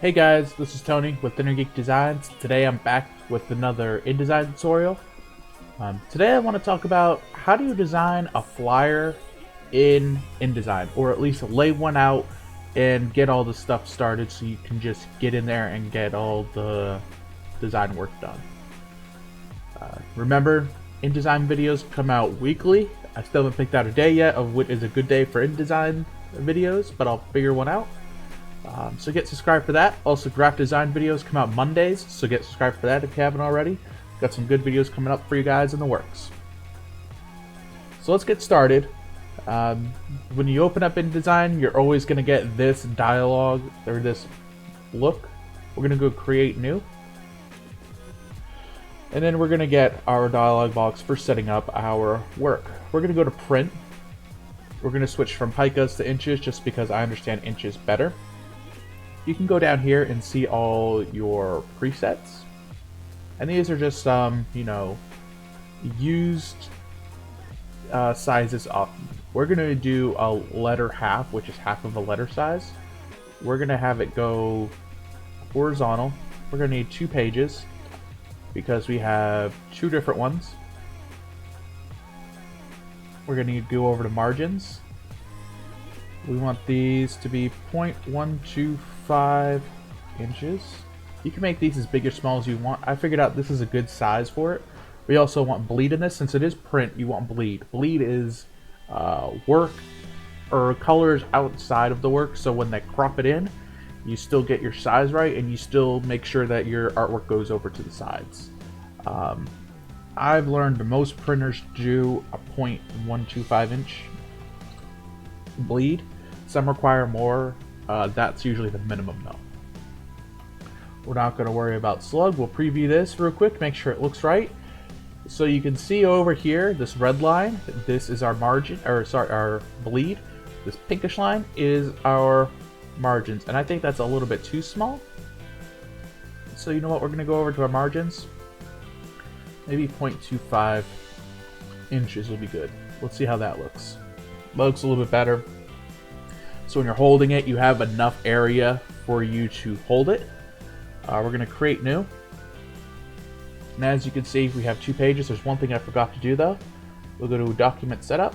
Hey guys, this is Tony with Geek Designs. Today I'm back with another InDesign tutorial. Today I want to talk about how do you design a flyer in InDesign, or at least lay one out and get all the stuff started so you can just get in there and get all the design work done. Remember, InDesign videos come out weekly. I still haven't picked out a day yet of what is a good day for InDesign videos, but I'll figure one out. So get subscribed for that. Also, graphic design videos come out Mondays, so get subscribed for that if you haven't already. Got some good videos coming up for you guys in the works. So let's get started. When you open up InDesign, you're always going to get this dialog or this look. We're going to go create new. And then we're going to get our dialog box for setting up our work. We're going to go to print. We're going to switch from picas to inches just because I understand inches better. You can go down here and see all your presets, and these are just some, used sizes up. We're gonna do a letter half, which is half of a letter size. We're gonna have it go horizontal. We're gonna need 2 pages because we have 2 different ones. We're gonna need to go over to margins. We want these to be 0.125 inches. You can make these as big or small as you want. I figured out this is a good size for it. We also want bleed in this. Since it is print, you want bleed. Bleed is work or colors outside of the work, so when they crop it in, you still get your size right and you still make sure that your artwork goes over to the sides. I've learned most printers do a 0.125 inch bleed. Some require more. That's usually the minimum though. We're not going to worry about slug. We'll preview this real quick, make sure it looks right. So you can see over here, this red line, this is our margin, or sorry, our bleed. This pinkish line is our margins, and I think that's a little bit too small. So you know what, we're going to go over to our margins. Maybe 0.25 inches will be good. Let's see how that looks. Looks a little bit better. So when you're holding it, you have enough area for you to hold it. We're going to create new. And as you can see, we have 2 pages. There's one thing I forgot to do though. We'll go to document setup,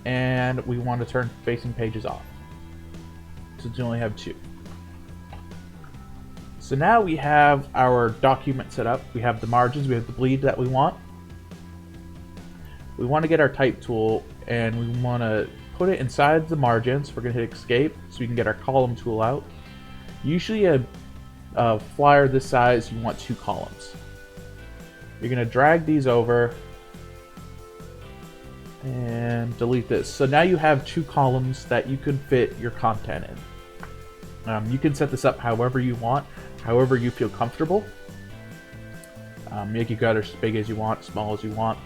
and we want to turn facing pages off, since we only have 2. So now we have our document set up. We have the margins, we have the bleed that we want. We want to get our type tool, and we want to put it inside the margins. We're going to hit escape so we can get our column tool out. Usually a flyer this size, you want 2 columns. You're going to drag these over and delete this. So now you have 2 columns that you can fit your content in. You can set this up however you want, however you feel comfortable. Make it go as big as you want, small as you want.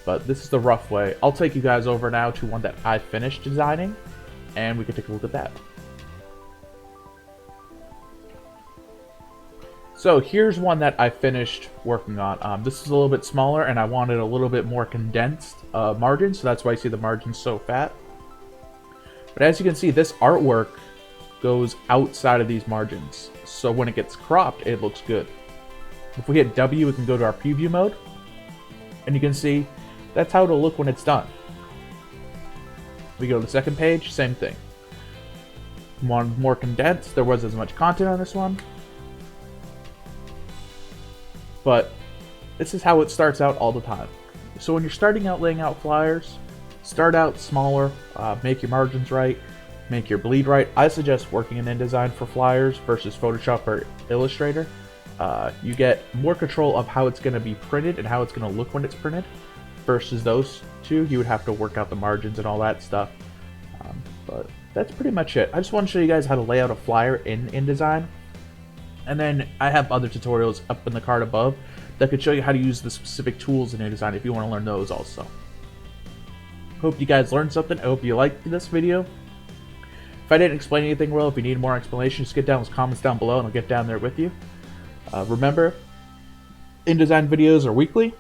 But this is the rough way. I'll take you guys over now to one that I finished designing, and we can take a look at that. So here's one that I finished working on. This is a little bit smaller, and I wanted a little bit more condensed margin, so that's why you see the margins so fat. But as you can see, this artwork goes outside of these margins, so when it gets cropped, it looks good. If we hit W, we can go to our preview mode, and you can see that's how it'll look when it's done. We go to the second page, same thing. One more condensed, there wasn't as much content on this one. But this is how it starts out all the time. So when you're starting out laying out flyers, start out smaller, make your margins right, make your bleed right. I suggest working in InDesign for flyers versus Photoshop or Illustrator. You get more control of how it's going to be printed and how it's going to look when it's printed. Versus those 2, you would have to work out the margins and all that stuff. But that's pretty much it. I just want to show you guys how to lay out a flyer in InDesign. And then I have other tutorials up in the card above that could show you how to use the specific tools in InDesign if you want to learn those also. Hope you guys learned something. I hope you liked this video. If I didn't explain anything well, if you need more explanation, just get down those comments down below and I'll get down there with you. Remember, InDesign videos are weekly.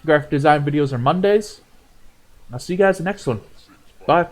Graphic design videos are Mondays. I'll see you guys in the next one. Bye.